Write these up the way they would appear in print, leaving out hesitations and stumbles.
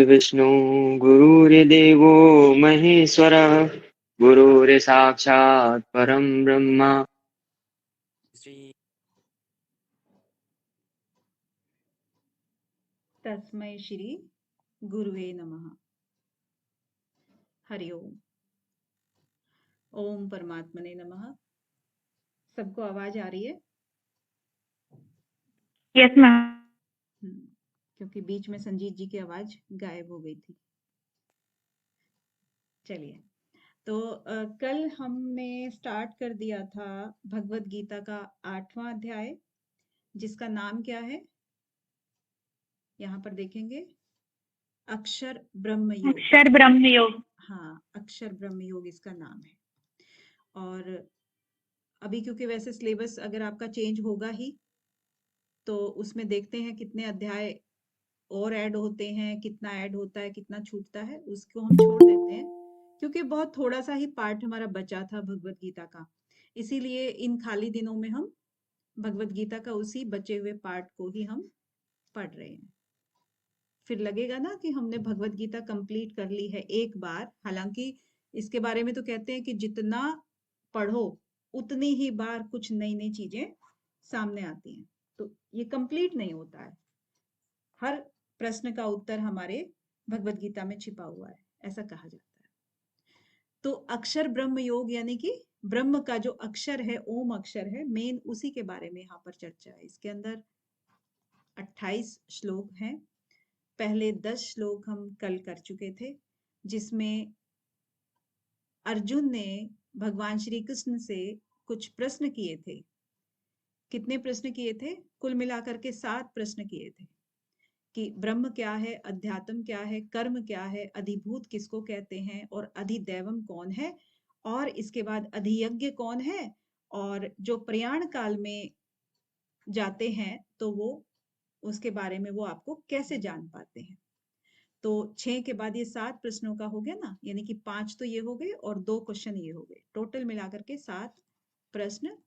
गुरुर्विष्णु गुरुर्देवो महेश्वरः गुरुर्साक्षात् परं ब्रह्म श्री तस्मै श्री गुरुवे नमः। हरि ओम। ओम परमात्मने नमः। सबको आवाज आ रही है? Yes ma'am. क्योंकि बीच में संजीत जी की आवाज गायब हो गई थी। चलिए, तो कल हमने स्टार्ट कर दिया था भगवत गीता का 8वां अध्याय, जिसका नाम क्या है? यहाँ पर देखेंगे, अक्षर ब्रह्म योग। अक्षर ब्रह्म योग। हाँ, अक्षर ब्रह्म योग इसका नाम है। और अभी क्योंकि वैसे सिलेबस अगर आपका चेंज होगा ही, तो उसमें देखते हैं कितने अध्याय और ऐड होते हैं, कितना ऐड होता है, कितना छूटता है, उसको हम छोड़ देते हैं, क्योंकि बहुत थोड़ा सा ही पार्ट हमारा बचा था भगवत गीता का। इसीलिए इन खाली दिनों में हम भगवत गीता का उसी बचे हुए पार्ट को ही हम पढ़ रहे हैं। फिर लगेगा ना कि हमने भगवत गीता कंप्लीट कर ली है एक बार। हालांकि इसके बारे में तो कहते हैं कि जितना पढ़ो उतनी ही बार कुछ नई नई चीजें सामने आती हैं, तो ये कंप्लीट नहीं होता है। हर प्रश्न का उत्तर हमारे भगवत गीता में छिपा हुआ है, ऐसा कहा जाता है। तो अक्षर ब्रह्म योग यानी कि ब्रह्म का जो अक्षर है, ओम अक्षर है, मेन उसी के बारे में यहाँ पर चर्चा है। इसके अंदर 28 श्लोक हैं। पहले 10 श्लोक हम कल कर चुके थे, जिसमें अर्जुन ने भगवान श्री कृष्ण से कुछ प्रश्न किए थे। कितने प्रश्न किए थे? कुल मिलाकर के 7 प्रश्न किए थे कि ब्रह्म क्या है, अध्यात्म क्या है, कर्म क्या है, अधिभूत किसको कहते हैं, और अधिदैवम कौन है, और इसके बाद अधियज्ञ कौन है, और जो प्रयाण काल में जाते हैं तो वो उसके बारे में वो आपको कैसे जान पाते हैं। तो 6 के बाद ये 7 प्रश्नों का हो गया ना, यानी कि 5 तो ये हो गए और 2 क्वेश्चन ये हो गए। टोटल मिलाकर के 7 प्रश्न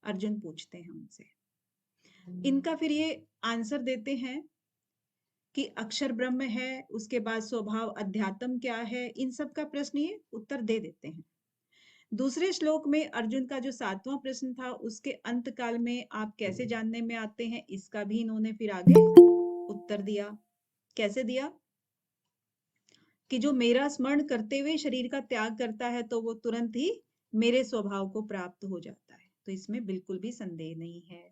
अर्जुन पूछते हैं उनसे। इनका फिर ये आंसर देते हैं कि अक्षर ब्रह्म है, उसके बाद स्वभाव अध्यात्म क्या है, इन सब का प्रश्न ये उत्तर दे देते हैं। दूसरे श्लोक में अर्जुन का जो 7वां प्रश्न था, उसके अंत काल में आप कैसे जानने में आते हैं, इसका भी इन्होंने फिर आगे उत्तर दिया। कैसे दिया? कि जो मेरा स्मरण करते हुए शरीर का त्याग करता है तो वो तुरंत ही मेरे स्वभाव को प्राप्त हो जाता है, तो इसमें बिल्कुल भी संदेह नहीं है।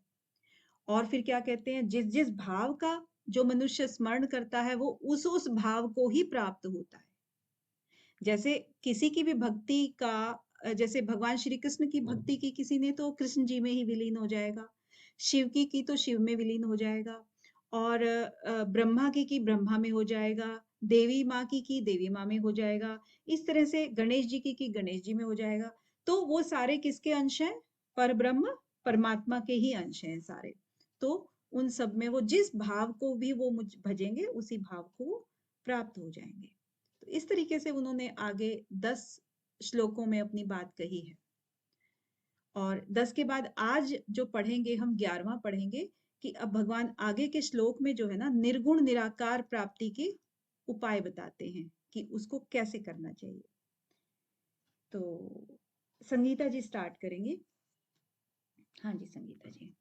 और फिर क्या कहते हैं, जिस जिस भाव का जो मनुष्य स्मरण करता है वो उस भाव को ही प्राप्त होता है। जैसे किसी की भी भक्ति का, जैसे भगवान श्री कृष्ण की भक्ति की किसी ने तो कृष्ण जी में ही विलीन हो जाएगा, शिव की तो शिव में विलीन हो जाएगा, और ब्रह्मा की ब्रह्मा में हो जाएगा, देवी माँ की देवी माँ में हो जाएगा, इस तरह से गणेश जी की गणेश जी में हो जाएगा। तो वो सारे किसके अंश हैं? पर ब्रह्म परमात्मा के ही अंश हैं सारे। तो उन सब में वो जिस भाव को भी वो मुझ भजेंगे उसी भाव को वो प्राप्त हो जाएंगे। तो इस तरीके से उन्होंने आगे 10 श्लोकों में अपनी बात कही है। और 10 के बाद आज जो पढ़ेंगे हम 11वां पढ़ेंगे कि अब भगवान आगे के श्लोक में जो है ना, निर्गुण निराकार प्राप्ति के उपाय बताते हैं कि उसको कैसे करना चाहिए। तो संगीता जी स्टार्ट करेंगे। हाँ जी संगीता जी।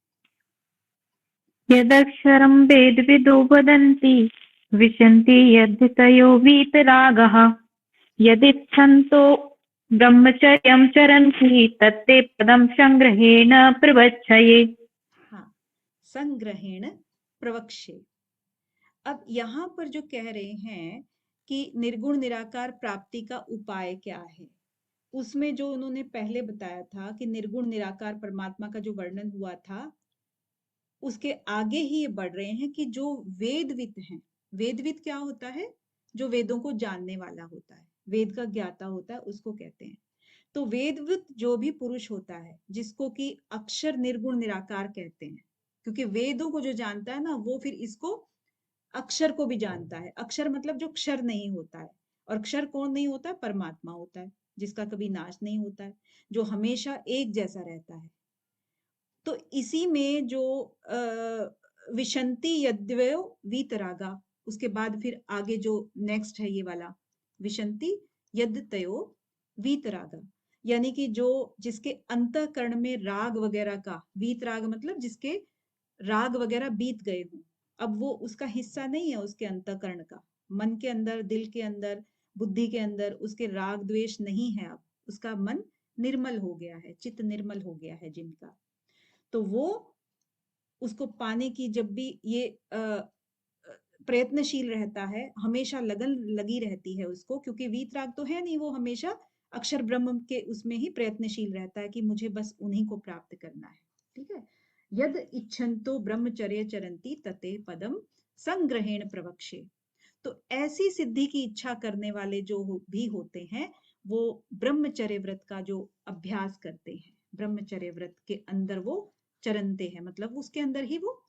यदक्षरं वेदविदो वदन्ति विशन्ति यद्धितयो वीतरागः यदिच्छन्तो ब्रह्मचर्यं चरन्ति तत्ते पदं संग्रहेण प्रवक्षये। हाँ, संग्रहेण प्रवक्षे। अब यहाँ पर जो कह रहे हैं कि निर्गुण निराकार प्राप्ति का उपाय क्या है, उसमें जो उन्होंने पहले बताया था कि निर्गुण निराकार परमात्मा का जो वर्णन हुआ था, उसके आगे ही ये बढ़ रहे हैं कि जो वेदविद हैं। वेदविद क्या होता है? जो वेदों को जानने वाला होता है, वेद का ज्ञाता होता है, उसको कहते हैं। तो वेदविद जो भी पुरुष होता है, जिसको कि अक्षर निर्गुण निराकार कहते हैं, क्योंकि वेदों को जो जानता है ना, वो फिर इसको अक्षर को भी जानता है। अक्षर मतलब जो क्षर नहीं होता है, और क्षर कौन नहीं होता है? परमात्मा होता है, जिसका कभी नाश नहीं होता है, जो हमेशा एक जैसा रहता है। तो इसी में जो विशंति यद्वयो वीतरागा, उसके बाद फिर आगे जो नेक्स्ट है ये वाला विशंति यद तयो वीतरागा, यानी कि जो जिसके अंतःकरण में राग वगैरह का, वीतराग मतलब जिसके राग वगैरह बीत गए हों, अब वो उसका हिस्सा नहीं है उसके अंतःकरण का, मन के अंदर, दिल के अंदर, बुद्धि के अंदर उसके राग द्वेष नहीं है, अब उसका मन निर्मल हो गया है, चित्त निर्मल हो गया है जिनका, तो वो उसको पाने की जब भी ये प्रयत्नशील रहता है, हमेशा लगन लगी रहती है उसको, क्योंकि वीतराग तो है नहीं, वो हमेशा अक्षर ब्रह्म के उसमें ही प्रयत्नशील रहता है कि मुझे बस उन्हीं को प्राप्त करना है। ठीक है, यद इच्छन्तो ब्रह्मचर्य चरंती तते पदम संग्रहेण प्रवक्षे। तो ऐसी सिद्धि की इच्छा करने वाले जो भी होते हैं वो ब्रह्मचर्य व्रत का जो अभ्यास करते हैं, ब्रह्मचर्य व्रत के अंदर वो चरनते हैं, मतलब उसके अंदर ही वो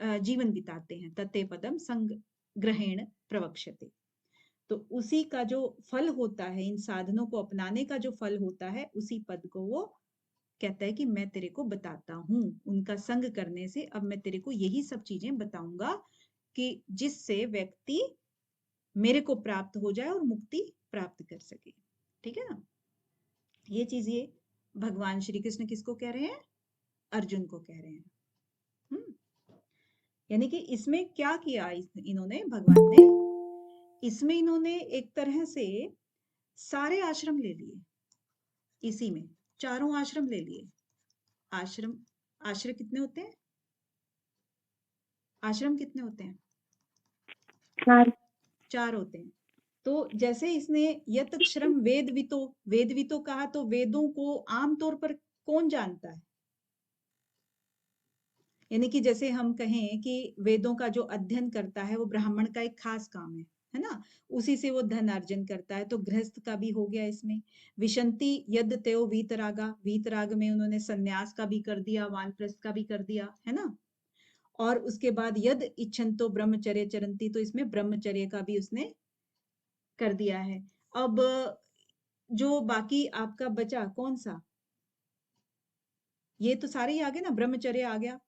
जीवन बिताते हैं। तते पदम संग्रहेण प्रवक्षते, तो उसी का जो फल होता है, इन साधनों को अपनाने का जो फल होता है, उसी पद को वो कहता है कि मैं तेरे को बताता हूँ, उनका संग करने से अब मैं तेरे को यही सब चीजें बताऊंगा कि जिससे व्यक्ति मेरे को प्राप्त हो जाए और मुक्ति प्राप्त कर सके। ठीक है ना, ये चीज ये भगवान श्री कृष्ण किसको कह रहे हैं? अर्जुन को कह रहे हैं। यानी कि इसमें क्या किया इन्होंने, भगवान ने इसमें इन्होंने एक तरह से सारे आश्रम ले लिए, इसी में चारों आश्रम ले लिए। आश्रम, आश्रम कितने होते हैं? आश्रम कितने होते हैं? चार होते हैं। तो जैसे इसने यत अक्षरम वेदवितो, वेदवितो कहा, तो वेदों को आमतौर पर कौन जानता है? यानी कि जैसे हम कहें कि वेदों का जो अध्ययन करता है वो ब्राह्मण का एक खास काम है ना, उसी से वो धन अर्जन करता है, तो गृहस्थ का भी हो गया इसमें। विशंति यद त्यो वीतरागा, वीतराग में उन्होंने संन्यास का भी कर दिया, वानप्रस्थ का भी कर दिया, है ना। और उसके बाद यद इच्छन्तो ब्रह्मचर्य चरंती, तो इसमें ब्रह्मचर्य का भी उसने कर दिया है। अब जो बाकी आपका बचा कौन सा? ये तो सारे ही आ गए ना, ब्रह्मचर्य आ गया,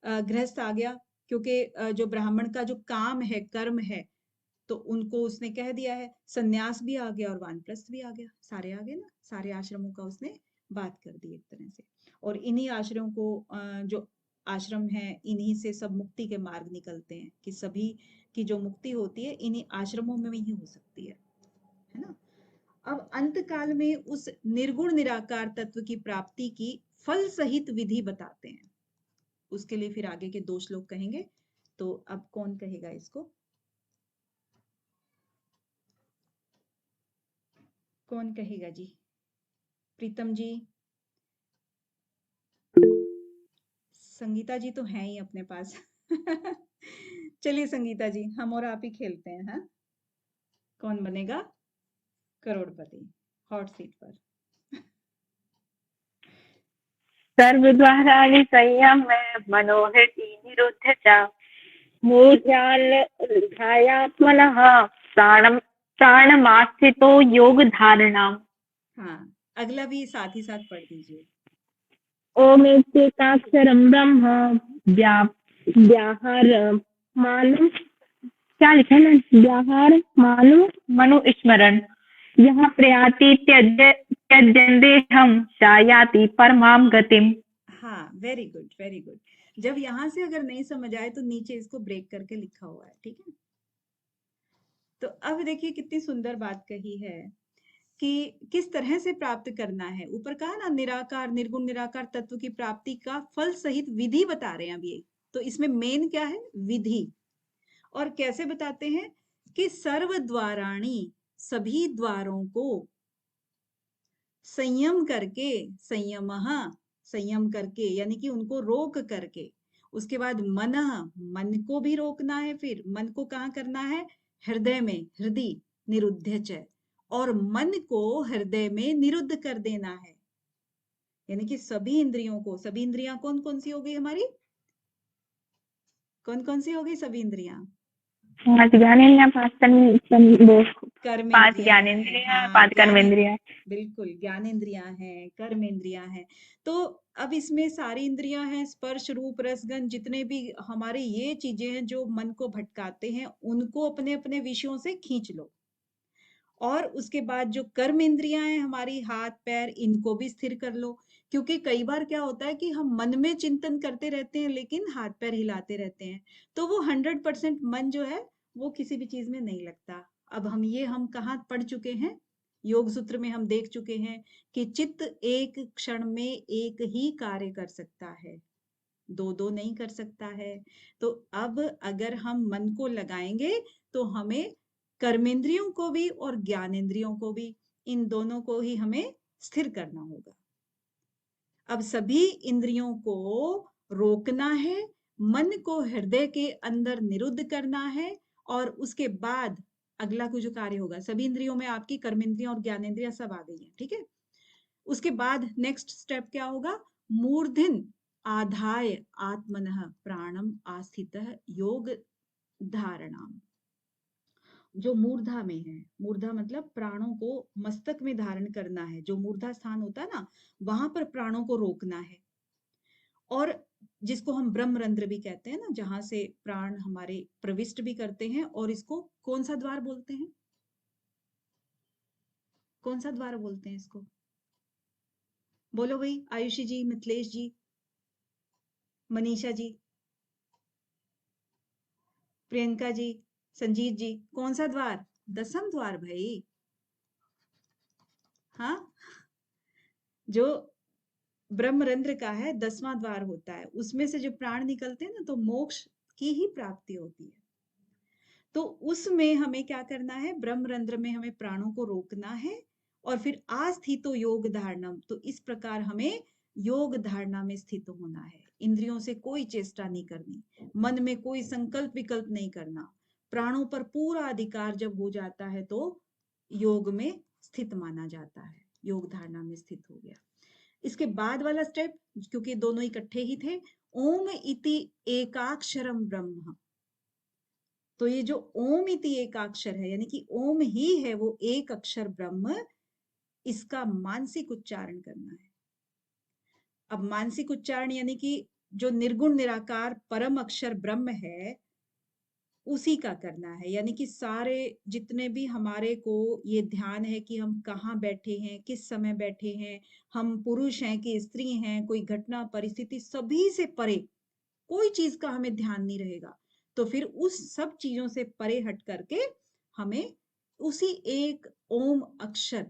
गृहस्थ आ गया, क्योंकि जो ब्राह्मण का जो काम है, कर्म है, तो उनको उसने कह दिया है। सन्यास भी आ गया और वानप्रस्थ भी आ गया, सारे आ गए ना, सारे आश्रमों का उसने बात कर दी एक तरह से। और इन्हीं आश्रमों को जो आश्रम है, इन्हीं से सब मुक्ति के मार्ग निकलते हैं, कि सभी की जो मुक्ति होती है इन्हीं आश्रमों में ही हो सकती है ना। अब अंत काल में उस निर्गुण निराकार तत्व की प्राप्ति की फल सहित विधि बताते हैं। उसके लिए फिर आगे के 2 श्लोक कहेंगे। तो अब कौन कहेगा इसको? कौन कहेगा जी? प्रीतम जी, संगीता जी तो हैं ही अपने पास। चलिए संगीता जी, हम और आप ही खेलते हैं। हाँ, कौन बनेगा करोड़पति हॉट सीट पर? सर्वद्वाराणि संयम्य मनोहृति निरुद्ध च मूर्ध्यात्मनः प्राणमास्थितो योग धारणा। हाँ, अगला भी साथ ही साथ पढ़ दीजिए। ओमेत्येकाक्षरं ब्रह्म व्याहार मालूम, क्या लिखा है? व्याहार मालूम मनु स्मरण यहाँ प्रयाति त्यजन्ते हम शायाति परमाम गतिम। हाँ, वेरी गुड, वेरी गुड। जब यहाँ से अगर नहीं समझ आए तो नीचे इसको ब्रेक करके लिखा हुआ है, ठीक है। तो अब देखिए कितनी सुंदर बात कही है कि किस तरह से प्राप्त करना है। ऊपर कहा ना, निराकार निर्गुण निराकार तत्व की प्राप्ति का फल सहित विधि बता रहे हैं अब ये। तो इसमें मेन क्या है? विधि। और कैसे बताते हैं? कि सर्व द्वाराणी, सभी द्वारों को संयम करके, संयम करके यानी कि उनको रोक करके, उसके बाद मन को भी रोकना है। फिर मन को कहाँ करना है? हृदय में, हृदय निरुद्ध च, और मन को हृदय में निरुद्ध कर देना है। यानी कि सभी इंद्रियों को, सभी इंद्रियां कौन कौन सी हो गई हमारी? कौन कौन सी हो गई सभी इंद्रियां? पांच ज्ञानेंद्रियां, पांच पांच कर्मेंद्रियां हैं, ज्ञानेंद्रियां, हाँ पांच कर्मेंद्रियां। बिल्कुल ज्ञानेंद्रियां हैं, कर्मेंद्रियां हैं। तो अब इसमें सारी इंद्रियां हैं, स्पर्श रूप रसगंध, जितने भी हमारे ये चीजें हैं जो मन को भटकाते हैं, उनको अपने अपने विषयों से खींच लो। और उसके बाद जो कर्म इंद्रियां हैं हमारी, हाथ पैर, इनको भी स्थिर कर लो। क्योंकि कई बार क्या होता है कि हम मन में चिंतन करते रहते हैं लेकिन हाथ पैर हिलाते रहते हैं, तो वो 100% मन जो है वो किसी भी चीज में नहीं लगता। अब हम कहाँ पढ़ चुके हैं, योग सूत्र में हम देख चुके हैं कि चित्त एक क्षण में एक ही कार्य कर सकता है, दो दो नहीं कर सकता है। तो अब अगर हम मन को लगाएंगे तो हमें कर्मेंद्रियों को भी और ज्ञानेंद्रियों को भी, इन दोनों को ही हमें स्थिर करना होगा। अब सभी इंद्रियों को रोकना है, मन को हृदय के अंदर निरुद्ध करना है, और उसके बाद अगला कुछ जो कार्य होगा, सभी इंद्रियों में आपकी कर्मेंद्रियां और ज्ञानेंद्रियां सब आ गई हैं, ठीक है। उसके बाद नेक्स्ट स्टेप क्या होगा, मूर्धन आधाय आत्मनः प्राणम आस्थितः योग धारणाम। जो मूर्धा में है, मूर्धा मतलब प्राणों को मस्तक में धारण करना है, जो मूर्धा स्थान होता है ना, वहां पर प्राणों को रोकना है। और जिसको हम ब्रह्मरंध्र भी कहते हैं ना, जहां से प्राण हमारे प्रविष्ट भी करते हैं, और इसको कौन सा द्वार बोलते हैं, कौन सा द्वार बोलते हैं इसको, बोलो भाई, आयुषी जी, मिथिलेश जी, मनीषा जी, प्रियंका जी, संजीत जी, कौन सा द्वार, दसम द्वार भाई। हाँ, जो ब्रह्मरंध्र का है 10वां द्वार होता है, उसमें से जो प्राण निकलते हैं ना, तो मोक्ष की ही प्राप्ति होती है। तो उसमें हमें क्या करना है, ब्रह्मरंध्र में हमें प्राणों को रोकना है, और फिर आस्थितो योग धारणम, तो इस प्रकार हमें योग धारणा में स्थित होना है। इंद्रियों से कोई चेष्टा नहीं करनी, मन में कोई संकल्प विकल्प नहीं करना, प्राणों पर पूरा अधिकार जब हो जाता है तो योग में स्थित माना जाता है, योग धारणा में स्थित हो गया। इसके बाद वाला स्टेप, क्योंकि दोनों इकट्ठे ही थे, ओम इति एकाक्षरम ब्रह्म। तो ये जो ओम इति एकाक्षर है, यानी कि ओम ही है वो एक अक्षर ब्रह्म, इसका मानसिक उच्चारण करना है। अब मानसिक उच्चारण यानी कि जो निर्गुण निराकार परम अक्षर ब्रह्म है उसी का करना है। यानी कि सारे जितने भी हमारे को ये ध्यान है कि हम कहाँ बैठे हैं, किस समय बैठे हैं, हम पुरुष हैं कि स्त्री हैं, कोई घटना परिस्थिति, सभी से परे कोई चीज का हमें ध्यान नहीं रहेगा। तो फिर उस सब चीजों से परे हट करके हमें उसी एक ओम अक्षर,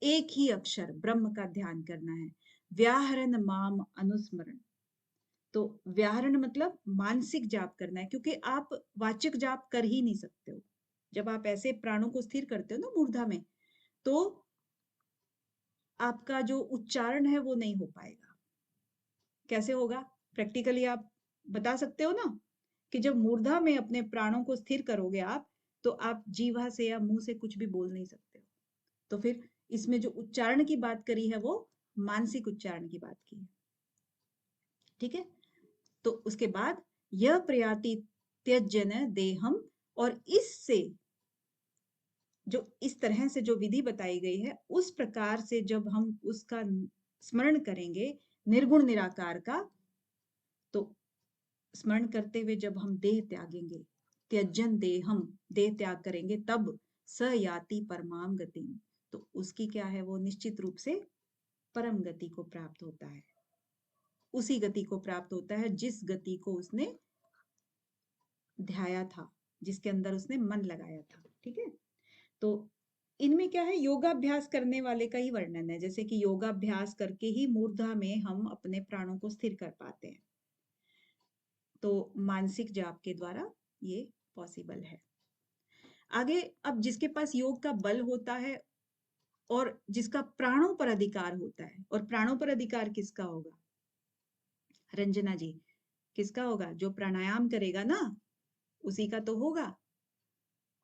एक ही अक्षर ब्रह्म का ध्यान करना है। व्याहरण माम अनुस्मरण, तो व्याहरण मतलब मानसिक जाप करना है, क्योंकि आप वाचिक जाप कर ही नहीं सकते हो। जब आप ऐसे प्राणों को स्थिर करते हो ना मूर्धा में, तो आपका जो उच्चारण है वो नहीं हो पाएगा। कैसे होगा, प्रैक्टिकली आप बता सकते हो ना, कि जब मूर्धा में अपने प्राणों को स्थिर करोगे आप, तो आप जीवा से या मुंह से कुछ भी बोल नहीं सकते हो। तो फिर इसमें जो उच्चारण की बात करी है वो मानसिक उच्चारण की बात की है, ठीक है। तो उसके बाद यह प्रयाति त्यजन देहम, और इससे जो इस तरह से जो विधि बताई गई है, उस प्रकार से जब हम उसका स्मरण करेंगे निर्गुण निराकार का, तो स्मरण करते हुए जब हम देह त्यागेंगे, त्यजन देहम, देह त्याग करेंगे, तब स याति परमाम गति, तो उसकी क्या है, वो निश्चित रूप से परम गति को प्राप्त होता है। उसी गति को प्राप्त होता है जिस गति को उसने ध्याया था, जिसके अंदर उसने मन लगाया था, ठीक है। तो इनमें क्या है, योगाभ्यास करने वाले का ही वर्णन है, जैसे कि योगाभ्यास करके ही मूर्धा में हम अपने प्राणों को स्थिर कर पाते हैं। तो मानसिक जाप के द्वारा ये पॉसिबल है। आगे, अब जिसके पास योग का बल होता है और जिसका प्राणों पर अधिकार होता है, और प्राणों पर अधिकार किसका होगा रंजना जी, किसका होगा, जो प्राणायाम करेगा ना उसी का तो होगा।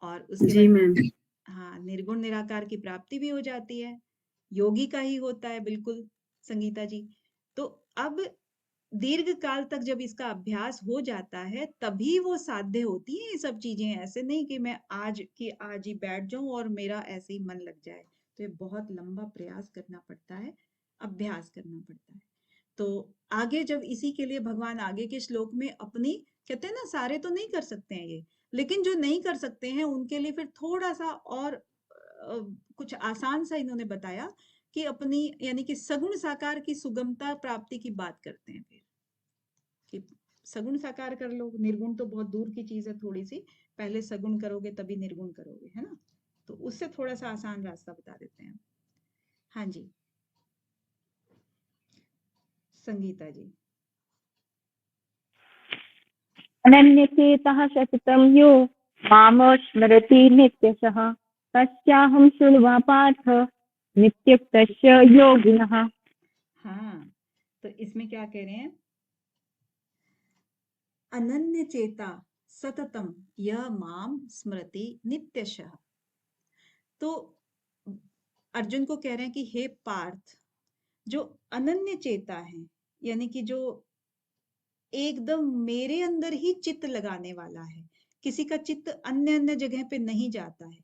और उसके जी बाद मैम। हाँ, निर्गुण निराकार की प्राप्ति भी हो जाती है, योगी का ही होता है, बिल्कुल संगीता जी। तो अब दीर्घ काल तक जब इसका अभ्यास हो जाता है तभी वो साध्य होती है ये सब चीजें। ऐसे नहीं कि मैं आज ही बैठ जाऊं और मेरा ऐसे ही मन लग जाए। तो ये बहुत लंबा प्रयास करना पड़ता है, अभ्यास करना पड़ता है। तो आगे जब इसी के लिए भगवान आगे के श्लोक में अपनी, कहते हैं ना सारे तो नहीं कर सकते हैं ये, लेकिन जो नहीं कर सकते हैं उनके लिए फिर थोड़ा सा और कुछ आसान सा इन्होंने बताया कि अपनी यानी कि सगुण साकार की सुगमता प्राप्ति की बात करते हैं फिर कि सगुण साकार कर लो, निर्गुण तो बहुत दूर की चीज है थोड़ी सी, पहले सगुण करोगे तभी निर्गुण करोगे, है ना। तो उससे थोड़ा सा आसान रास्ता बता देते हैं। हाँ जी संगीता जी। अनन्यचेतः सततं यो मां स्मरति नित्यशः तस्याहं सुलभा पार्थ नित्युक्तस्य योगिनः। हाँ तो इसमें क्या कह रहे हैं, अनन्य चेता सततम यह माम स्मृति नित्यशः। तो अर्जुन को कह रहे हैं कि हे पार्थ, जो अनन्य चेता है यानी कि जो एकदम मेरे अंदर ही चित्त लगाने वाला है, किसी का चित्त अन्य अन्य जगह पे नहीं जाता है।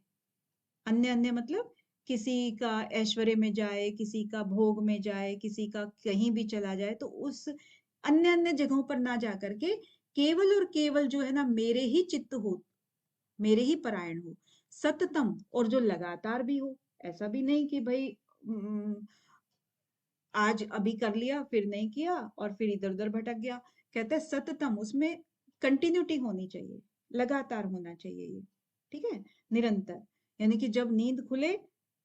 अन्य अन्य मतलब किसी का ऐश्वर्य में जाए, किसी का भोग में जाए, किसी का कहीं भी चला जाए, तो उस अन्य अन्य जगहों पर ना जा करके केवल और केवल जो है ना मेरे ही चित्त हो, मेरे ही परायण हो, सततम और जो लगातार भी हो। ऐसा भी नहीं कि भाई आज अभी कर लिया फिर नहीं किया और फिर इधर उधर भटक गया। कहते हैं सततम, उसमें कंटिन्यूटी होनी चाहिए, लगातार होना चाहिए ये, ठीक है, निरंतर। यानी कि जब नींद खुले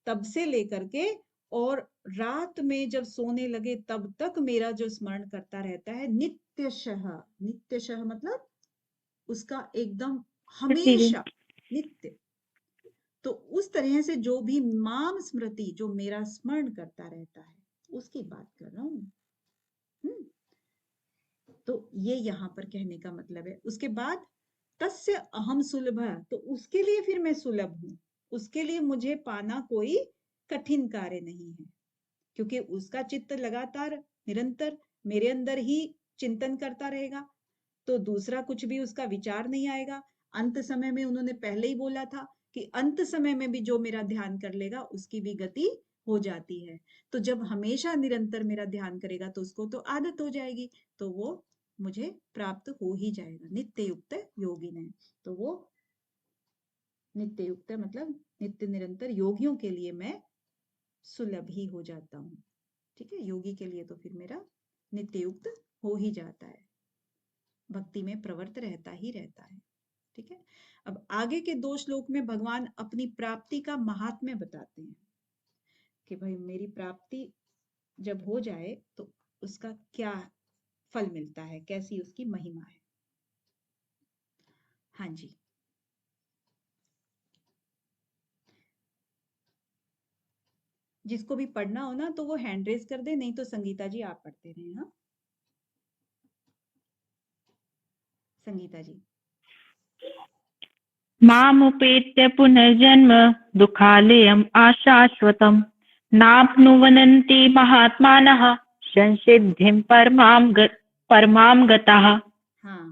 तब से लेकर के और रात में जब सोने लगे तब तक मेरा जो स्मरण करता रहता है नित्यशः। नित्यशः मतलब उसका एकदम हमेशा, नित्य। तो उस तरह से जो भी माम स्मृति, जो मेरा स्मरण करता रहता है, उसकी बात कर रहा हूं। तो ये यहाँ पर कहने का मतलब है। उसके बाद तस्य अहम सुलभ, तो उसके लिए फिर मैं सुलभ हूं, उसके लिए मुझे पाना कोई कठिन कार्य नहीं है, क्योंकि उसका चित्त लगातार निरंतर मेरे अंदर ही चिंतन करता रहेगा, तो दूसरा कुछ भी उसका विचार नहीं आएगा। अंत समय में उन्होंने पहले ही बोला था कि अंत समय में भी जो मेरा ध्यान कर लेगा उसकी भी गति हो जाती है। तो जब हमेशा निरंतर मेरा ध्यान करेगा तो उसको तो आदत हो जाएगी, तो वो मुझे प्राप्त हो ही जाएगा। नित्य युक्त योगी ने, तो वो नित्य युक्त मतलब नित्य निरंतर योगियों के लिए मैं सुलभ ही हो जाता हूँ, ठीक है। योगी के लिए तो फिर मेरा नित्य युक्त हो ही जाता है, भक्ति में प्रवृत्त रहता ही रहता है, ठीक है। अब आगे के 2 श्लोक में भगवान अपनी प्राप्ति का महात्म्य बताते हैं कि भाई मेरी प्राप्ति जब हो जाए तो उसका क्या फल मिलता है, कैसी उसकी महिमा है। हाँ जी जिसको भी पढ़ना हो ना तो वो हैंड रेज कर दे, नहीं तो संगीता जी आप पढ़ते रहे। हाँ संगीता जी। मामुपेत्य पुनर्जन्म दुःखालयम् आशाश्वतम् नाप्नुवन्ति महात्मानः संसिद्धिं परमां गताः। हाँ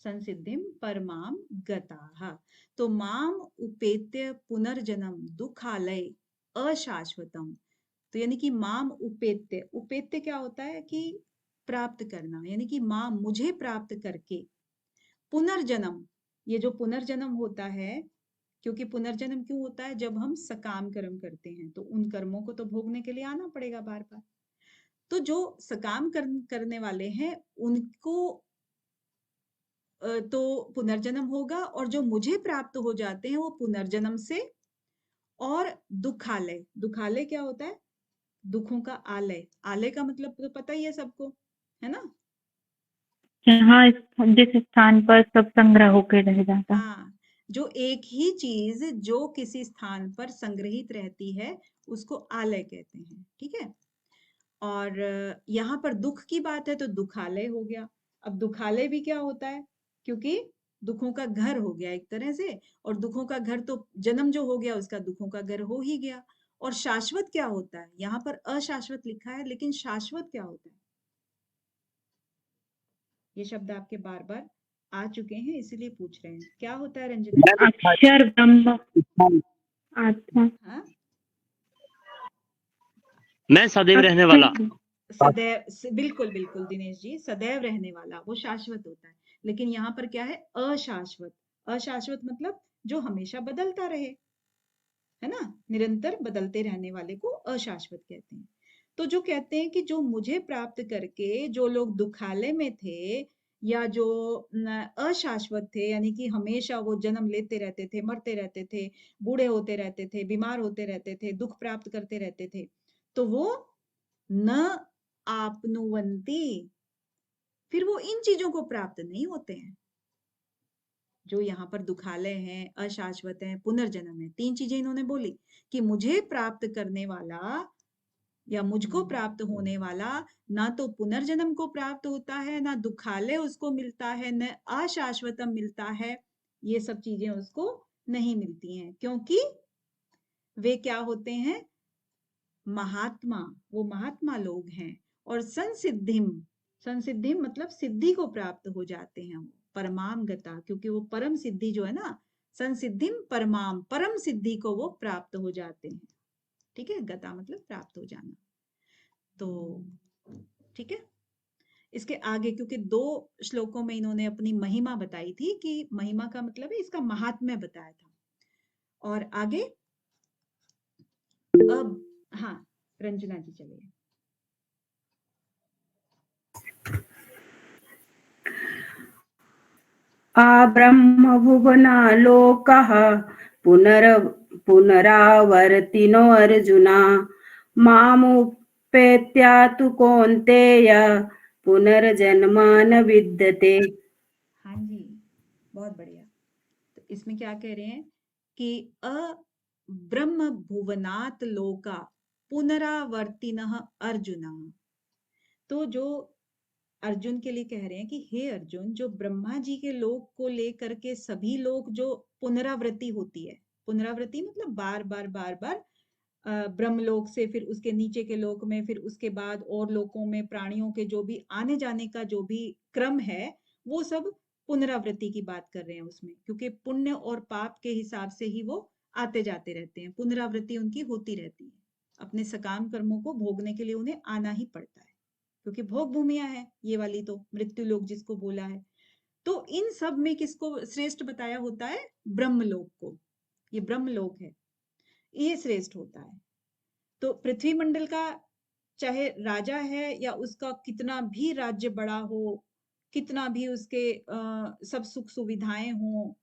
संसिद्धिम परमाम गताः। तो माम उपेत्य पुनर्जन्म दुखालय अशाश्वतम, तो यानी कि माम उपेत्य, उपेत्य क्या होता है कि प्राप्त करना, यानी कि मां मुझे प्राप्त करके पुनर्जन्म, ये जो पुनर्जन्म होता है, क्योंकि पुनर्जन्म क्यों होता है, जब हम सकाम कर्म करते हैं तो उन कर्मों को तो भोगने के लिए आना पड़ेगा बार बार। तो जो सकाम कर्म करने वाले हैं उनको तो पुनर्जन्म होगा, और जो मुझे प्राप्त हो जाते हैं वो पुनर्जन्म से। और दुखालय, दुखालय क्या होता है, दुखों का आलय, आलय का मतलब तो पता ही है सबको, है ना। जहाँ जिस स्थान पर सब संग्रह होकर रह जाता। हाँ जो एक ही चीज जो किसी स्थान पर संग्रहित रहती है उसको आलय कहते हैं, ठीक है। और यहाँ पर दुख की बात है तो दुखालय हो गया। अब दुखालय भी क्या होता है, क्योंकि दुखों का घर हो गया एक तरह से, और दुखों का घर तो जन्म जो हो गया उसका दुखों का घर हो ही गया। और शाश्वत क्या होता है, यहाँ पर अशाश्वत लिखा है लेकिन शाश्वत क्या होता है। ये शब्द आपके बार बार आ चुके हैं, इसीलिए पूछ रहे हैं। क्या होता है रंजना? अक्षर ब्रह्म आत्मा। हाँ, मैं सदैव रहने वाला। बिल्कुल बिल्कुल दिनेश जी, सदैव रहने वाला, वो शाश्वत होता है। लेकिन यहाँ पर क्या है? अशाश्वत। अशाश्वत मतलब जो हमेशा बदलता रहे, है ना, निरंतर बदलते रहने वाले को अशाश्वत कहते हैं। तो जो कहते हैं कि जो मुझे प्राप्त करके जो लोग दुखालय में थे या जो अशाश्वत थे, यानी कि हमेशा वो जन्म लेते रहते थे, मरते रहते थे, बूढ़े होते रहते थे, बीमार होते रहते थे, दुख प्राप्त करते रहते थे, तो वो न आपनुवंती, फिर वो इन चीजों को प्राप्त नहीं होते हैं। जो यहाँ पर दुखालय हैं, अशाश्वत हैं, पुनर्जन्म है, तीन चीजें इन्होंने बोली कि मुझे प्राप्त करने वाला या मुझको प्राप्त होने वाला ना तो पुनर्जन्म को प्राप्त होता है, ना दुखालय उसको मिलता है, न अशाश्वतम मिलता है। ये सब चीजें उसको नहीं मिलती हैं, क्योंकि वे क्या होते हैं? महात्मा, वो महात्मा लोग हैं। और संसिद्धिम, संसिद्धिम मतलब सिद्धि को प्राप्त हो जाते हैं वो, परमाम गता, क्योंकि वो परम सिद्धि जो है ना, संसिद्धिम परमाम, परम सिद्धि को वो प्राप्त हो जाते हैं। ठीक है, गता मतलब प्राप्त हो जाना। तो ठीक है, इसके आगे क्योंकि 2 श्लोकों में इन्होंने अपनी महिमा बताई थी, कि महिमा का मतलब है इसका महात्म्य बताया था। और आगे अब हाँ, रंजना जी चलिए। ब्रह्म भुवनालोकः पुनरावर्तिनो अर्जुना मामुपेत्यातु कौन्तेय पुनर्जन्म न विद्यते। हाँ जी, बहुत बढ़िया। तो इसमें क्या कह रहे हैं कि ब्रह्म भुवनात् लोका पुनरावर्तिनः अर्जुना। तो जो अर्जुन के लिए कह रहे हैं कि हे अर्जुन, जो ब्रह्मा जी के लोक को लेकर के सभी लोग जो पुनरावृत्ति होती है, पुनरावृत्ति मतलब बार बार बार बार ब्रह्मलोक से फिर उसके नीचे के लोक में, फिर उसके बाद और लोकों में प्राणियों के जो भी आने जाने का जो भी क्रम है, वो सब पुनरावृत्ति की बात कर रहे हैं उसमें, क्योंकि पुण्य और पाप के हिसाब से ही वो आते जाते रहते हैं, पुनरावृत्ति उनकी होती रहती है। अपने सकाम कर्मों को भोगने के लिए उन्हें आना ही पड़ता है, क्योंकि भोग भूमिया है ये वाली, तो मृत्यु लोक जिसको बोला है। तो इन सब में किसको श्रेष्ठ बताया होता है? ब्रह्मलोक को। ये ब्रह्मलोक है, ये श्रेष्ठ होता है। तो पृथ्वी मंडल का चाहे राजा है या उसका कितना भी राज्य बड़ा हो, कितना भी उसके सब सुख सुविधाएं हो,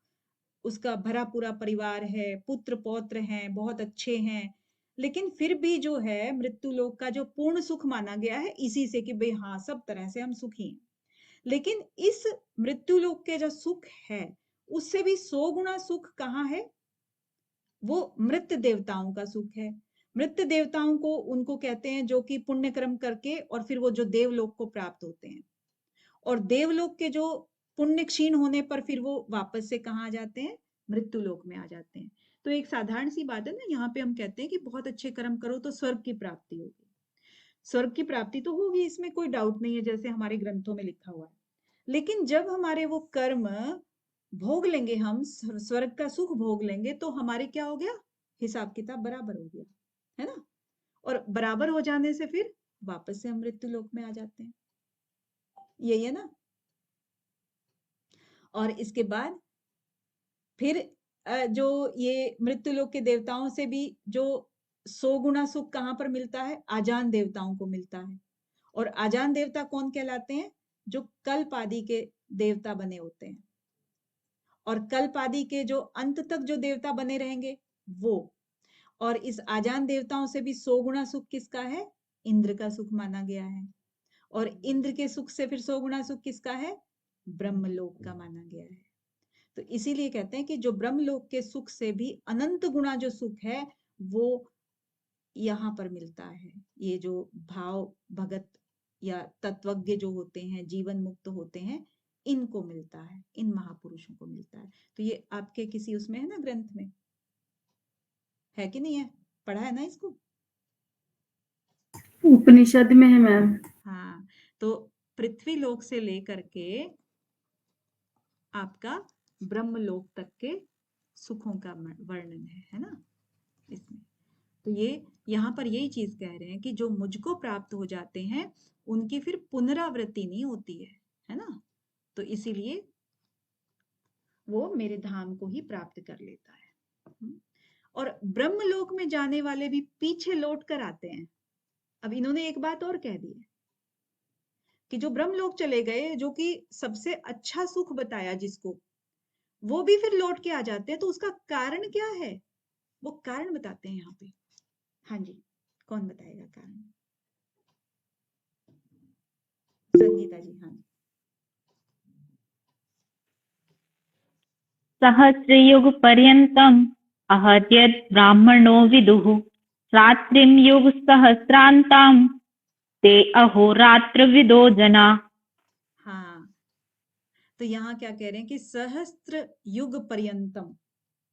उसका भरा पूरा परिवार है, पुत्र पौत्र हैं, बहुत अच्छे हैं, लेकिन फिर भी जो है मृत्यु लोक का जो पूर्ण सुख माना गया है इसी से कि भाई हाँ, सब तरह से हम सुखी हैं। लेकिन इस मृत्यु लोक के जो सुख है, उससे भी 100 गुना सुख कहाँ है? वो मृत देवताओं का सुख है। मृत देवताओं को उनको कहते हैं जो कि पुण्य कर्म करके और फिर वो जो देवलोक को प्राप्त होते हैं। और देवलोक के जो पुण्य क्षीण होने पर फिर वो वापस से कहाँ आ जाते हैं? मृत्यु लोक में आ जाते हैं। तो एक साधारण सी बात है ना, यहाँ पे हम कहते हैं कि बहुत अच्छे कर्म करो तो स्वर्ग की प्राप्ति होगी। स्वर्ग की प्राप्ति तो होगी, इसमें कोई डाउट नहीं है, जैसे हमारे ग्रंथों में लिखा हुआ है। लेकिन जब हमारे वो कर्म भोग लेंगे, हम स्वर्ग का सुख भोग लेंगे, तो हमारे क्या हो गया? हिसाब किताब बराबर हो गया, है ना। और बराबर हो जाने से फिर वापस से हम मृत्यु लोक में आ जाते हैं, यही है ना। और इसके बाद फिर जो ये मृत्यु लोक के देवताओं से भी जो 100 गुना सुख कहाँ पर मिलता है? आजान देवताओं को मिलता है। और आजान देवता कौन कहलाते हैं? जो कल्प आदि के देवता बने होते हैं। और कल्प आदि के जो अंत तक जो देवता बने रहेंगे वो। और इस आजान देवताओं से भी 100 गुना सुख किसका है? इंद्र का सुख माना गया है। और इंद्र के सुख से फिर 100 गुना सुख किसका है? ब्रह्मलोक का माना गया है। तो इसीलिए कहते हैं कि जो ब्रह्मलोक के सुख से भी अनंत गुना जो सुख है वो यहाँ पर मिलता है। ये जो भाव भगत या तत्वज्ञ जो होते हैं, जीवन मुक्त होते हैं, इनको मिलता है, इन महापुरुषों को मिलता है। तो ये आपके किसी उसमें है ना, ग्रंथ में है कि नहीं है? पढ़ा है ना इसको? उपनिषद में है मैम। हाँ, तो पृथ्वी लोक से लेकर के आपका ब्रह्मलोक तक के सुखों का वर्णन है ना इसमें। तो ये यहाँ पर यही चीज कह रहे हैं कि जो मुझको प्राप्त हो जाते हैं उनकी फिर पुनरावृत्ति नहीं होती है ना। तो इसीलिए वो मेरे धाम को ही प्राप्त कर लेता है। और ब्रह्मलोक में जाने वाले भी पीछे लौट कर आते हैं। अब इन्होंने एक बात और कह दी है कि जो ब्रह्मलोक चले गए, जो कि सबसे अच्छा सुख बताया जिसको, वो भी फिर लौट के आ जाते हैं। तो उसका कारण क्या है, वो कारण बताते हैं यहाँ पे। हाँ जी, कौन बताएगा कारण? संगीता जी। हाँ जी। सहस्रयुग पर्यन्तम् अहत्यत् ब्राह्मणो विदुः रात्रिं युग सहस्रान्तां ते अहोरात्र विदो जना। हाँ, तो यहाँ क्या कह रहे हैं कि सहस्त्र युग पर्यंतम,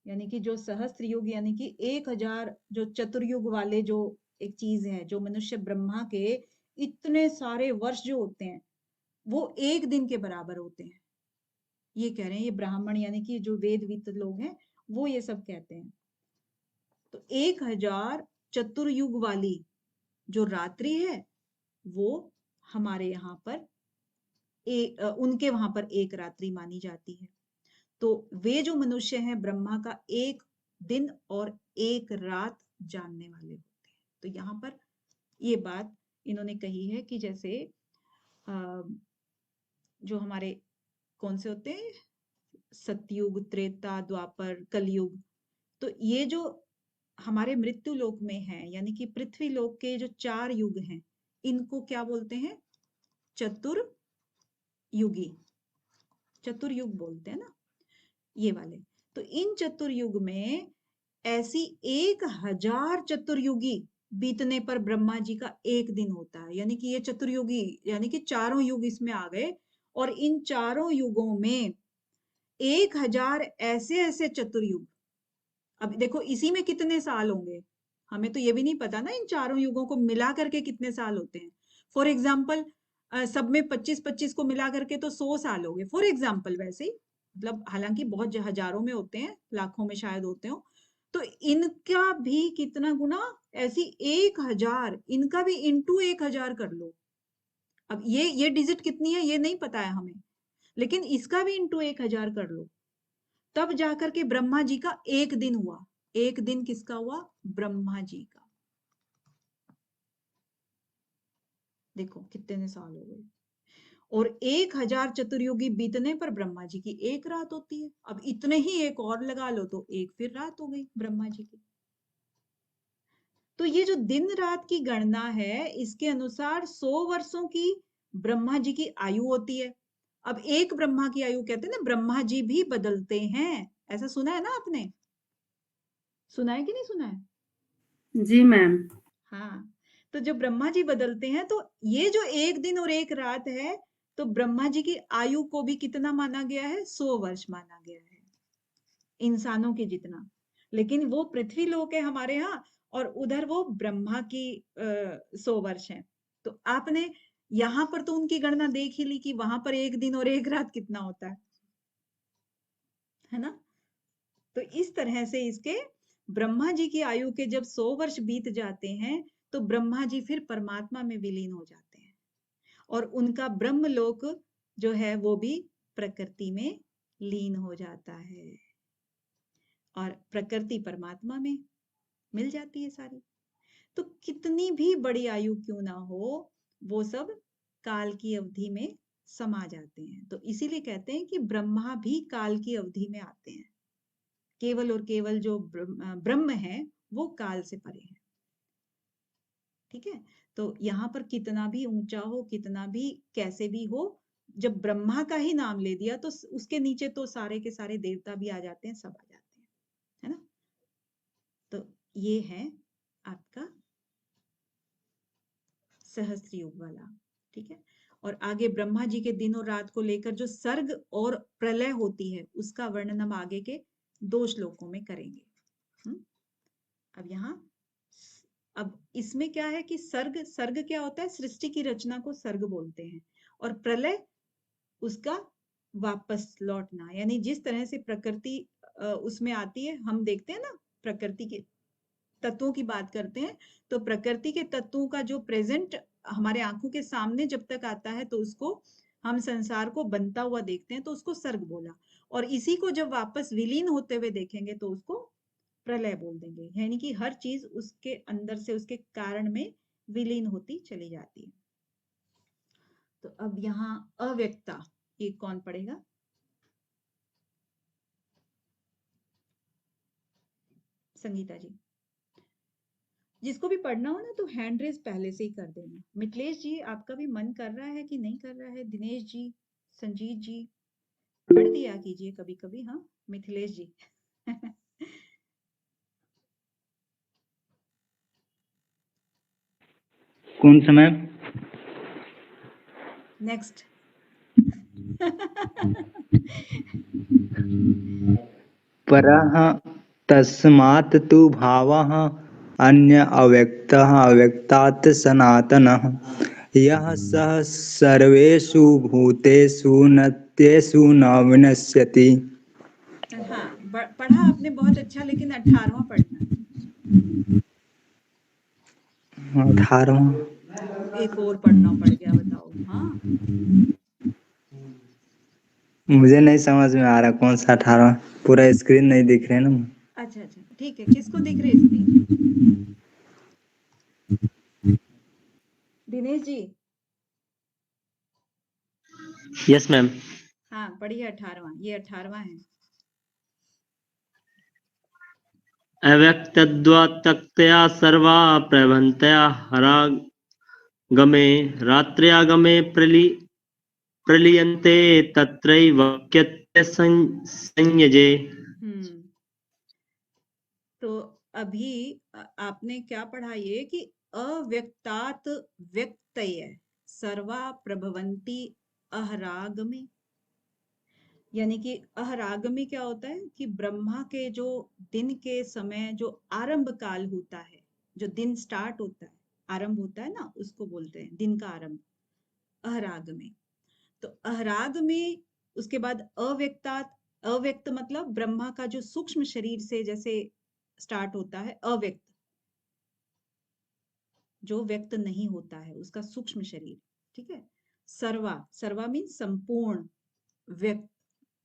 यानी कि जो सहस्त्र युग यानी कि 1000 जो चतुर्युग वाले जो एक चीज है, जो मनुष्य ब्रह्मा के इतने सारे वर्ष जो होते हैं वो एक दिन के बराबर होते हैं। ये कह रहे हैं, ये ब्राह्मण यानी कि जो वेदविद लोग हैं वो ये सब कहते हैं। तो 1000 चतुर्युग वाली जो रात्रि है वो हमारे यहाँ पर उनके वहां पर एक रात्रि मानी जाती है। तो वे जो मनुष्य हैं ब्रह्मा का एक दिन और एक रात जानने वाले होते हैं। तो यहाँ पर ये बात इन्होंने कही है कि जैसे जो हमारे कौन से होते हैं, सतयुग, त्रेता, द्वापर, कलयुग, तो ये जो हमारे मृत्यु लोक में है यानी कि पृथ्वी लोक के जो 4 युग हैं, इनको क्या बोलते हैं? चतुर्युगी, चतुर्युग बोलते हैं ना ये वाले। तो इन चतुर्युग में ऐसी 1000 चतुर्युगी बीतने पर ब्रह्मा जी का एक दिन होता है। यानी कि ये चतुर्युगी यानी कि चारों युग इसमें आ गए, और इन चारों युगों में 1000 ऐसे ऐसे चतुर्युग। अब देखो इसी में कितने साल होंगे, हमें तो ये भी नहीं पता ना इन चारों युगों को मिला करके कितने साल होते हैं। फॉर एग्जाम्पल सब में 25-25 को मिला करके तो 100 साल हो गए, फॉर एग्जाम्पल। वैसे ही मतलब हालांकि बहुत हजारों में होते हैं, लाखों में शायद होते हो। तो इनका भी कितना गुना, ऐसी 1000, इनका भी इंटू 1000 कर लो। अब ये डिजिट कितनी है ये नहीं पता है हमें, लेकिन इसका भी इंटू 1000 कर लो, तब जाकर के ब्रह्मा जी का एक दिन हुआ। एक दिन किसका हुआ? ब्रह्मा जी का। देखो कितने साल हो गए। और 1000 चतुर्युगी बीतने पर ब्रह्मा जी की एक रात होती है। अब इतने ही एक और लगा लो तो एक फिर रात हो गई ब्रह्मा जी की। तो ये जो दिन रात की गणना है, इसके अनुसार 100 वर्षों की ब्रह्मा जी की आयु होती है। अब एक ब्रह्मा की आयु, कहते हैं ना ब्रह्मा जी भी बदलते हैं, ऐसा सुना है ना आपने? सुना है कि नहीं सुना है? जी मैम। हाँ, तो जो ब्रह्मा जी बदलते हैं, तो ये जो एक दिन और एक रात है, तो ब्रह्मा जी की आयु को भी कितना माना गया है? 100 वर्ष माना गया है, इंसानों के जितना। लेकिन वो पृथ्वी लोक है हमारे यहाँ, और उधर वो ब्रह्मा की 100 वर्ष है। तो आपने यहाँ पर तो उनकी गणना देख ही ली कि वहां पर एक दिन और एक रात कितना होता है ना। तो इस तरह से इसके ब्रह्मा जी की आयु के जब 100 वर्ष बीत जाते हैं, तो ब्रह्मा जी फिर परमात्मा में विलीन हो जाते हैं, और उनका ब्रह्मलोक जो है वो भी प्रकृति में लीन हो जाता है, और प्रकृति परमात्मा में मिल जाती है सारी। तो कितनी भी बड़ी आयु क्यों ना हो, वो सब काल की अवधि में समा जाते हैं। तो इसीलिए कहते हैं कि ब्रह्मा भी काल की अवधि में आते हैं। केवल और केवल जो ब्रह्म है वो काल से परे है। ठीक है, तो यहाँ पर कितना भी ऊंचा हो, कितना भी कैसे भी हो, जब ब्रह्मा का ही नाम ले दिया तो उसके नीचे तो सारे के सारे देवता भी आ जाते हैं, सब आ जाते हैं, है ना। तो ये है आपका सहस्त्र युग वाला। ठीक है, और आगे ब्रह्मा जी के दिन और रात को लेकर जो सर्ग और प्रलय होती है, उसका वर्णन हम आगे के 2 श्लोकों में करेंगे। अब यहाँ अब इसमें क्या है कि सर्ग, सर्ग क्या होता है? सृष्टि की रचना को सर्ग बोलते हैं। और प्रलय उसका वापस लौटना। यानी जिस तरह से प्रकृति उसमें आती है, हम देखते हैं ना प्रकृति के तत्वों की बात करते हैं, तो प्रकृति के तत्वों का जो प्रेजेंट हमारे आंखों के सामने जब तक आता है तो उसको हम संसार को बनता हुआ देखते हैं, तो उसको सर्ग बोला। और इसी को जब वापस विलीन होते हुए देखेंगे तो उसको प्रलय बोल देंगे। यानी कि हर चीज उसके अंदर से उसके कारण में विलीन होती चली जाती है। तो अब यहाँ अव्यक्ता, ये कौन पढ़ेगा? संगीता जी। जिसको भी पढ़ना हो ना तो हैंड रेज पहले से ही कर देना। मिथिलेश जी, आपका भी मन कर रहा है कि नहीं कर रहा है? दिनेश जी, संजीत जी, पढ़ दिया कीजिए कभी कभी। हाँ मिथिलेश जी। कौन सा मैम? नेक्स्ट। परः तस्मात् तु भावः अन्य अव्यक्तः अव्यक्तात् सनातनः यः सः सर्वेषु भूतेषु नित्येषु न विनश्यति। हाँ पढ़ा आपने बहुत अच्छा, लेकिन 18वां पढ़ना है। 18वां एक और पढ़ना पड़ गया, बताओ। हाँ मुझे नहीं समझ में आ रहा कौन सा 18वां, पूरा स्क्रीन नहीं दिख रहा है ना। अच्छा अच्छा ठीक है, किसको दिख रही screen? Dinesh ji. Yes ma'am. हाँ पढ़िए 18वां, ये 18वां है। अव्यक्तत्वात्तया सर्वा प्रभवन्तया हरागमे रात्र्यागमे प्रलीयन्ते तत्रैवक्यत्य संयजे। तो अभी आपने क्या पढ़ा? ये कि अव्यक्तात् व्यक्तय सर्वा प्रभवन्ति अहरागमे। यानी कि अहरागमी क्या होता है कि ब्रह्मा के जो दिन के समय जो आरंभ काल होता है, जो दिन स्टार्ट होता है, आरंभ होता है ना, उसको बोलते हैं दिन का आरंभ, अहरागमी। तो अहरागमी, उसके बाद अव्यक्तात्, अव्यक्त मतलब ब्रह्मा का जो सूक्ष्म शरीर से जैसे स्टार्ट होता है, अव्यक्त जो व्यक्त नहीं होता है उसका सूक्ष्म शरीर, ठीक है। सर्वा, सर्वा मीन संपूर्ण, व्यक्त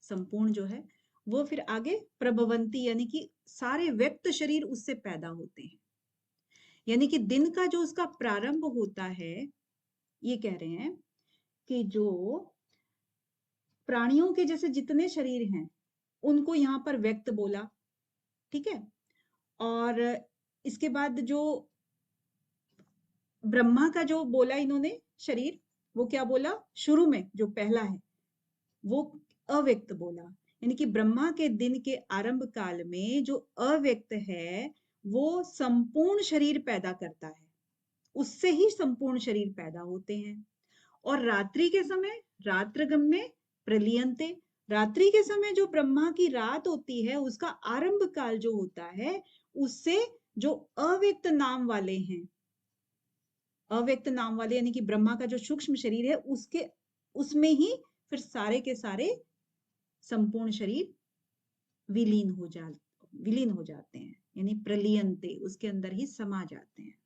संपूर्ण जो है वो, फिर आगे प्रभवंती यानी कि सारे व्यक्त शरीर उससे पैदा होते हैं। यानी कि दिन का जो उसका प्रारंभ होता है, ये कह रहे हैं कि जो प्राणियों के जैसे जितने शरीर हैं उनको यहाँ पर व्यक्त बोला, ठीक है। और इसके बाद जो ब्रह्मा का जो बोला इन्होंने शरीर, वो क्या बोला? शुरू में जो पहला है वो अव्यक्त बोला। यानी कि ब्रह्मा के दिन के आरंभ काल में जो अव्यक्त है वो संपूर्ण शरीर पैदा करता है, उससे ही संपूर्ण शरीर पैदा होते हैं। और रात्रि के समय रात्रगम्य प्रलीयन्ते, रात्रि के समय जो ब्रह्मा की रात होती है उसका आरंभ काल जो होता है उससे जो अव्यक्त नाम वाले हैं, अव्यक्त नाम वाले यानी कि ब्रह्मा का जो सूक्ष्म शरीर है उसके, उसमें ही फिर सारे के सारे संपूर्ण शरीर विलीन हो जाते हैं, यानी प्रलीयन्ते, उसके अंदर ही समा जाते हैं।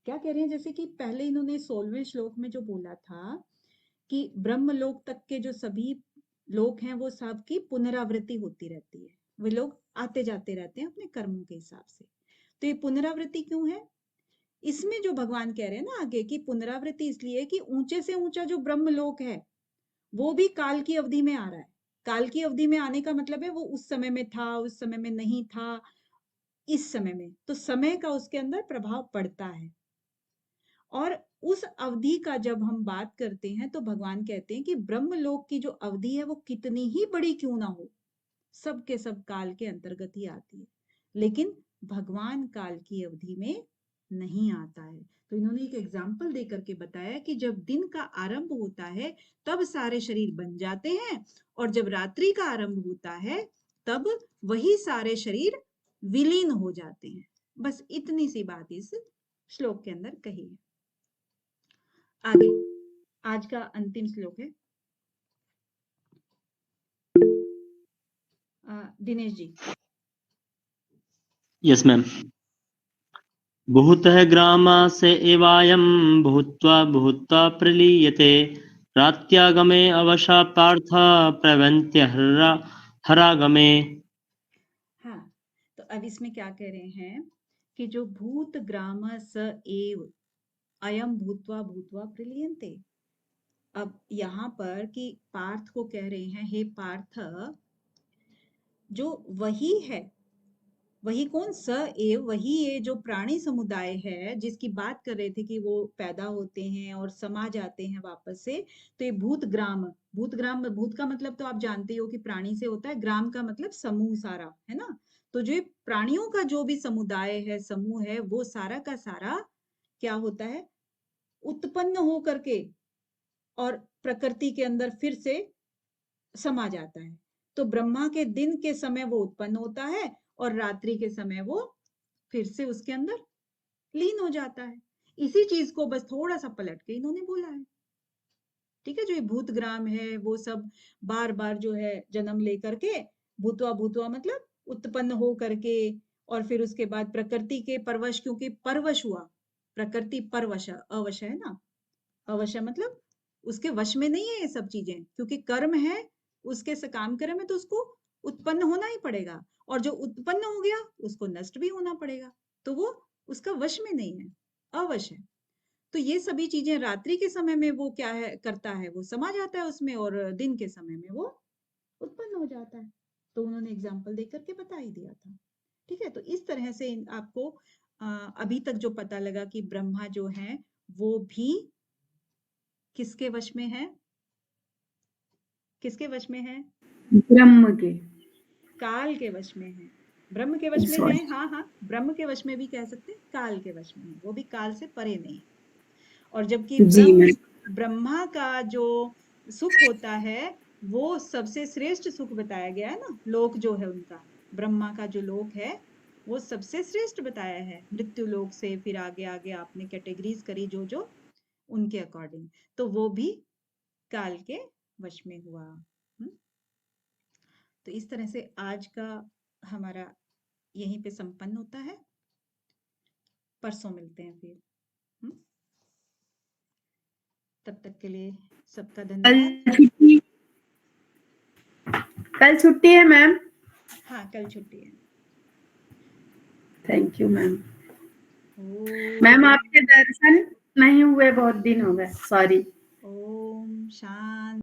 क्या कह रहे हैं? जैसे कि पहले इन्होंने 16वें श्लोक में जो बोला था कि ब्रह्मलोक तक के जो सभी लोग हैं वो सबकी पुनरावृत्ति होती रहती है, वे लोग आते जाते रहते हैं अपने कर्मों के हिसाब से। तो ये पुनरावृत्ति क्यों है? इसमें जो भगवान कह रहे हैं ना आगे कि पुनरावृत्ति इसलिए कि ऊंचे से ऊंचा जो ब्रह्मलोक है वो भी काल की अवधि में आ रहा है। काल की अवधि में आने का मतलब है वो उस समय में था, उस समय में नहीं था, इस समय में, तो समय का उसके अंदर प्रभाव पड़ता है। और उस अवधि का जब हम बात करते हैं तो भगवान कहते हैं कि ब्रह्मलोक की जो अवधि है वो कितनी ही बड़ी क्यों ना हो, सब के सब काल के अंतर्गत ही आती है, लेकिन भगवान काल की अवधि में नहीं आता है। तो इन्होंने एक एग्जाम्पल दे करके बताया कि जब दिन का आरंभ होता है तब सारे शरीर बन जाते हैं, और जब रात्रि का आरंभ होता है तब वही सारे शरीर विलीन हो जाते हैं। बस इतनी सी बात इस श्लोक के अंदर कही है। आगे आज का अंतिम श्लोक है। दिनेश जी। Yes ma'am. भूतः ग्रामस्य एवायं भूत्वा भूत्वा प्रलीयते रात्यागमे अवशा पार्थ प्रवन्त्य हरागमे। हाँ, तो अब इसमें क्या कह रहे हैं कि जो भूत ग्राम स एव अयम भूत्वा भूत्वा प्रलीयन्ते। अब यहाँ पर कि पार्थ को कह रहे हैं, हे पार्थ, जो वही है, वही कौन? स एव, वही ये जो प्राणी समुदाय है जिसकी बात कर रहे थे कि वो पैदा होते हैं और समा जाते हैं वापस से। तो ये भूत ग्राम, भूत का मतलब तो आप जानते हो कि प्राणी से होता है, ग्राम का मतलब समूह सारा, है ना। तो जो ये प्राणियों का जो भी समुदाय है, समूह है, वो सारा का सारा क्या होता है? उत्पन्न हो करके और प्रकृति के अंदर फिर से समा जाता है। तो ब्रह्मा के दिन के समय वो उत्पन्न होता है और रात्रि के समय वो फिर से उसके अंदर लीन हो जाता है। इसी चीज को बस थोड़ा सा पलट के इन्होंने बोला है। ठीक है, जो ये भूत ग्राम है वो सब बार बार जो है जन्म लेकर के, भूतवा भूतवा मतलब उत्पन्न हो करके, और फिर उसके बाद प्रकृति के परवश, क्योंकि परवश हुआ, प्रकृति परवश, अवश है ना, अवश्य मतलब उसके वश में नहीं है ये सब चीजें, क्योंकि कर्म है, उसके से काम कर्म है, तो उसको उत्पन्न होना ही पड़ेगा, और जो उत्पन्न हो गया उसको नष्ट भी होना पड़ेगा, तो वो उसका वश में नहीं है, अवश है। तो ये सभी चीजें रात्रि के समय में वो क्या है करता है, वो समा जाता है उसमें, और दिन के समय में वो उत्पन्न हो जाता है। तो उन्होंने एग्जाम्पल देकर के बता ही दिया था। ठीक है, तो इस तरह से आपको अभी तक जो पता लगा कि ब्रह्मा जो है वो भी किसके वश में है? किसके वश में है? ब्रह्म के। काल के वश में है। ब्रह्म के वश में है, हाँ हाँ, ब्रह्म के वश में भी कह सकते हैं, काल के वश में है, वो भी काल से परे नहीं। और जबकि जी मैम। ब्रह्मा का जो सुख होता है वो सबसे श्रेष्ठ सुख बताया गया है ना, लोक जो है उनका, ब्रह्मा का जो लोक है वो सबसे श्रेष्ठ बताया है, मृत्यु लोक से फिर आगे आगे आपने कैटेगरीज करी जो जो उनके अकॉर्डिंग, तो वो भी काल के वश में हुआ। तो इस तरह से आज का हमारा यहीं पे संपन्न होता है। परसों मिलते हैं फिर। तब तक के लिए सबका धन्यवाद। कल छुट्टी है मैम? हाँ, कल छुट्टी है। Thank you ma'am. मैम आपके दर्शन नहीं हुए, बहुत दिन हो गए, सॉरी। ओम शांति।